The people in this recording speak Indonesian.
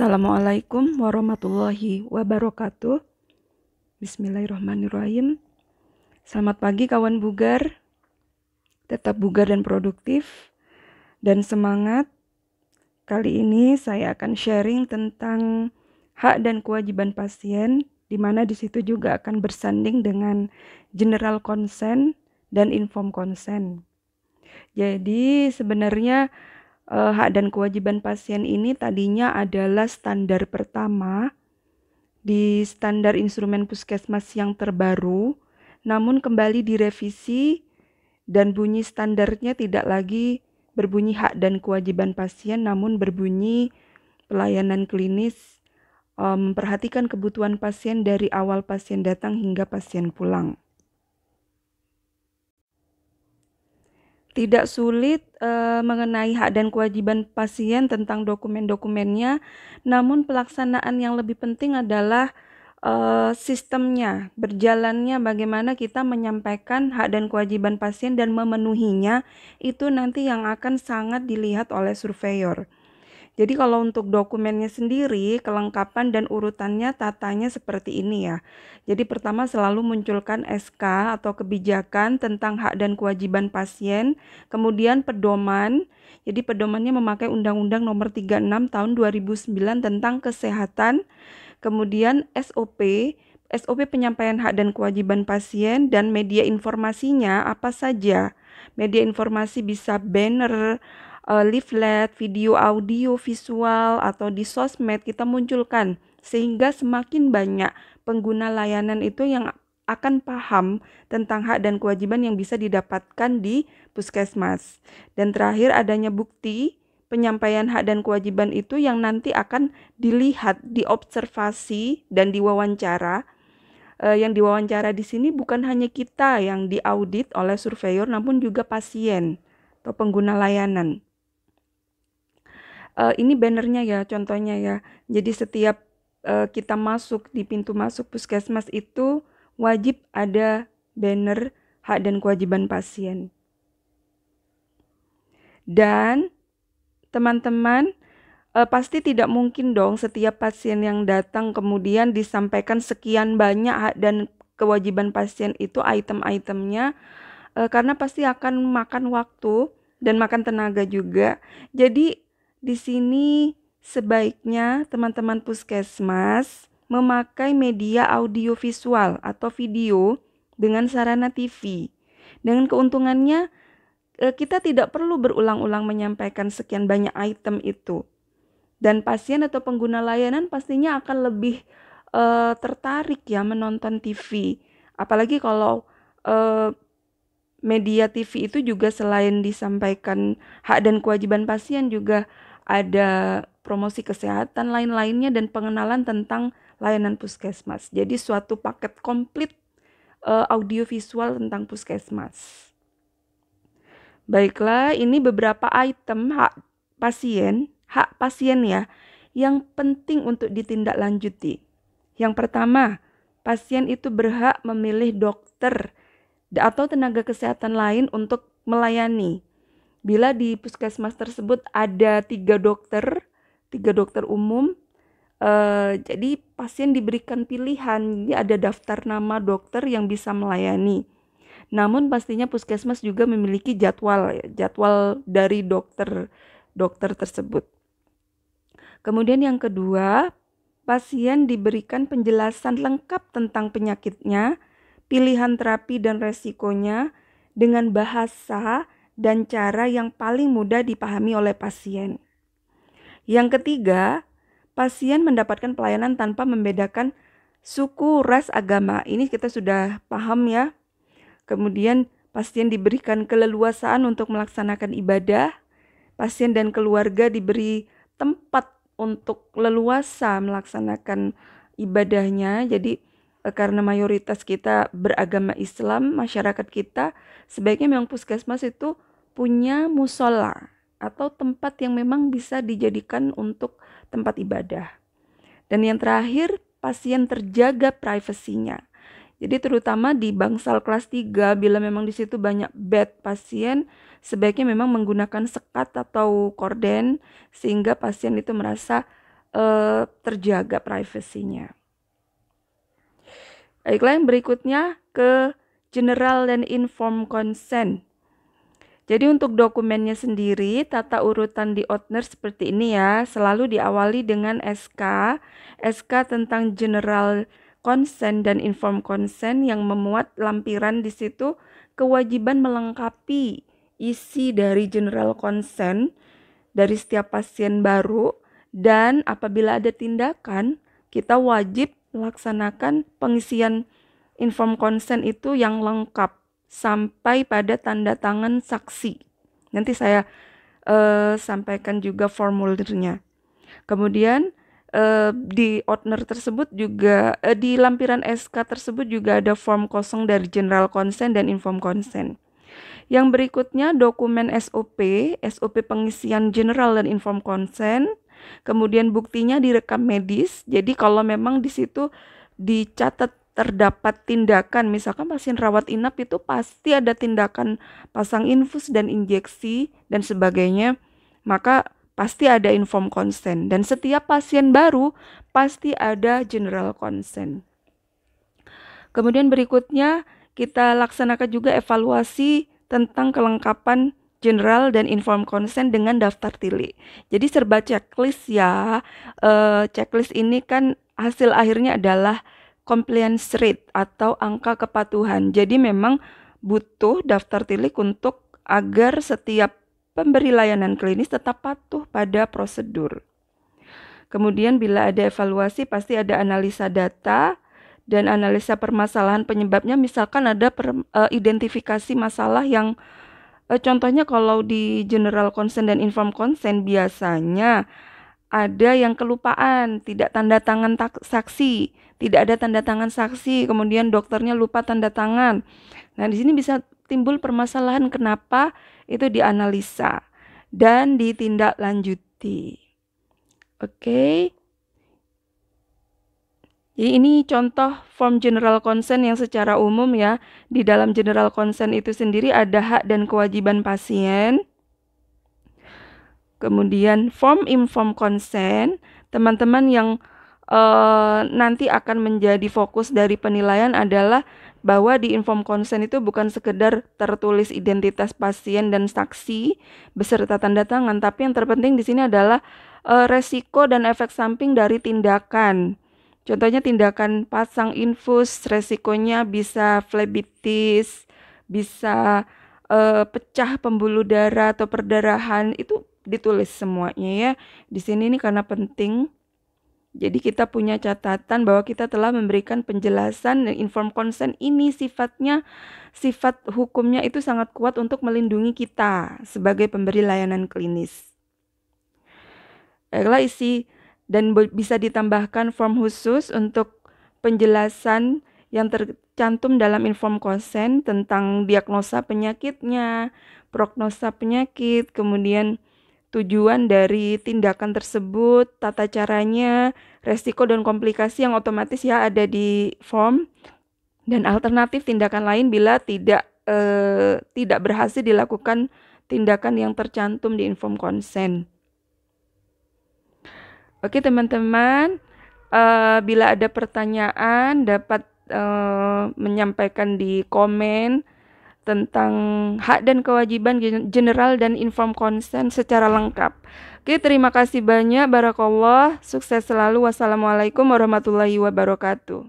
Assalamualaikum warahmatullahi wabarakatuh. Bismillahirrahmanirrahim. Selamat pagi kawan bugar. Tetap bugar dan produktif dan semangat. Kali ini saya akan sharing tentang hak dan kewajiban pasien, di mana di situ juga akan bersanding dengan general consent dan informed consent. Jadi sebenarnya hak dan kewajiban pasien ini tadinya adalah standar pertama di standar instrumen puskesmas yang terbaru, namun kembali direvisi dan bunyi standarnya tidak lagi berbunyi hak dan kewajiban pasien, namun berbunyi pelayanan klinis, memperhatikan kebutuhan pasien dari awal pasien datang hingga pasien pulang. Tidak sulit mengenai hak dan kewajiban pasien tentang dokumen-dokumennya, namun pelaksanaan yang lebih penting adalah sistemnya, berjalannya bagaimana kita menyampaikan hak dan kewajiban pasien dan memenuhinya, itu nanti yang akan sangat dilihat oleh surveyor. Jadi kalau untuk dokumennya sendiri, kelengkapan dan urutannya tatanya seperti ini ya. Jadi pertama selalu munculkan SK atau kebijakan tentang hak dan kewajiban pasien, kemudian pedoman. Jadi pedomannya memakai Undang-Undang Nomor 36 Tahun 2009 tentang kesehatan, kemudian SOP penyampaian hak dan kewajiban pasien dan media informasinya apa saja. Media informasi bisa banner, leaflet, video, audio, visual, atau di sosmed kita munculkan sehingga semakin banyak pengguna layanan itu yang akan paham tentang hak dan kewajiban yang bisa didapatkan di puskesmas. Dan terakhir adanya bukti penyampaian hak dan kewajiban itu yang nanti akan dilihat, diobservasi dan diwawancara. Yang diwawancara di sini bukan hanya kita yang diaudit oleh surveyor, namun juga pasien atau pengguna layanan. Ini bannernya ya, contohnya ya. Jadi setiap kita masuk di pintu masuk puskesmas itu wajib ada banner hak dan kewajiban pasien. Dan teman-teman pasti tidak mungkin dong setiap pasien yang datang kemudian disampaikan sekian banyak hak dan kewajiban pasien itu item-itemnya, karena pasti akan makan waktu dan makan tenaga juga. Jadi di sini sebaiknya teman-teman puskesmas memakai media audiovisual atau video dengan sarana TV. Dengan keuntungannya kita tidak perlu berulang-ulang menyampaikan sekian banyak item itu. Dan pasien atau pengguna layanan pastinya akan lebih tertarik ya menonton TV. Apalagi kalau media TV itu juga selain disampaikan hak dan kewajiban pasien juga ada promosi kesehatan lain-lainnya dan pengenalan tentang layanan puskesmas. Jadi suatu paket komplit audiovisual tentang puskesmas. Baiklah, ini beberapa item hak pasien ya, yang penting untuk ditindaklanjuti. Yang pertama, pasien itu berhak memilih dokter atau tenaga kesehatan lain untuk melayani. Bila di puskesmas tersebut ada 3 dokter umum, jadi pasien diberikan pilihan, ada daftar nama dokter yang bisa melayani. Namun pastinya puskesmas juga memiliki jadwal dari dokter tersebut. Kemudian yang kedua, pasien diberikan penjelasan lengkap tentang penyakitnya, pilihan terapi dan resikonya dengan bahasa dan cara yang paling mudah dipahami oleh pasien. Yang ketiga, pasien mendapatkan pelayanan tanpa membedakan suku, ras, agama. Ini kita sudah paham ya. Kemudian pasien diberikan keleluasaan untuk melaksanakan ibadah. Pasien dan keluarga diberi tempat untuk leluasa melaksanakan ibadahnya. Jadi karena mayoritas kita beragama Islam, masyarakat kita sebaiknya memang puskesmas itu punya musola atau tempat yang memang bisa dijadikan untuk tempat ibadah. Dan yang terakhir, pasien terjaga privasinya. Jadi terutama di bangsal kelas 3, bila memang di situ banyak bed pasien, sebaiknya memang menggunakan sekat atau korden sehingga pasien itu merasa terjaga privasinya. Baiklah, yang berikutnya ke general dan informed consent. Jadi untuk dokumennya sendiri, tata urutan di Otner seperti ini ya, selalu diawali dengan SK tentang general consent dan informed consent yang memuat lampiran di situ kewajiban melengkapi isi dari general consent dari setiap pasien baru, dan apabila ada tindakan, kita wajib melaksanakan pengisian informed consent itu yang lengkap sampai pada tanda tangan saksi. Nanti saya sampaikan juga formulirnya. Kemudian di Otner tersebut juga di lampiran SK tersebut juga ada form kosong dari general consent dan informed consent. Yang berikutnya dokumen SOP pengisian general dan informed consent. Kemudian buktinya direkam medis. Jadi kalau memang di situ dicatat terdapat tindakan, misalkan pasien rawat inap itu pasti ada tindakan pasang infus dan injeksi dan sebagainya, maka pasti ada informed consent. Dan setiap pasien baru pasti ada general consent. Kemudian berikutnya kita laksanakan juga evaluasi tentang kelengkapan general dan informed consent dengan daftar tilik. Jadi serba checklist ya. Checklist ini kan hasil akhirnya adalah compliance rate atau angka kepatuhan. Jadi memang butuh daftar tilik untuk agar setiap pemberi layanan klinis tetap patuh pada prosedur. Kemudian bila ada evaluasi pasti ada analisa data dan analisa permasalahan penyebabnya. Misalkan ada identifikasi masalah yang contohnya kalau di general consent dan informed consent biasanya ada yang kelupaan, tidak tanda tangan saksi, tidak ada tanda tangan saksi, kemudian dokternya lupa tanda tangan. Nah, di sini bisa timbul permasalahan, kenapa itu dianalisa dan ditindaklanjuti. Oke. Jadi ini contoh form general consent yang secara umum ya. Di dalam general consent itu sendiri ada hak dan kewajiban pasien. Kemudian form informed consent, teman-teman yang nanti akan menjadi fokus dari penilaian adalah bahwa di informed consent itu bukan sekedar tertulis identitas pasien dan saksi beserta tanda tangan, tapi yang terpenting di sini adalah resiko dan efek samping dari tindakan. Contohnya tindakan pasang infus, resikonya bisa flebitis, bisa pecah pembuluh darah atau perdarahan, itu ditulis semuanya ya. Di sini ini karena penting. Jadi kita punya catatan bahwa kita telah memberikan penjelasan dan informed consent ini sifat hukumnya itu sangat kuat untuk melindungi kita sebagai pemberi layanan klinis. Baiklah, isi dan bisa ditambahkan form khusus untuk penjelasan yang tercantum dalam informed consent tentang diagnosa penyakitnya, prognosa penyakit, kemudian tujuan dari tindakan tersebut, tata caranya, resiko dan komplikasi yang otomatis ya ada di form, dan alternatif tindakan lain bila tidak berhasil dilakukan tindakan yang tercantum di informed consent. Oke teman-teman, bila ada pertanyaan dapat menyampaikan di komen tentang hak dan kewajiban general dan informed consent secara lengkap. Oke, terima kasih banyak. Barakallah. Sukses selalu. Wassalamualaikum warahmatullahi wabarakatuh.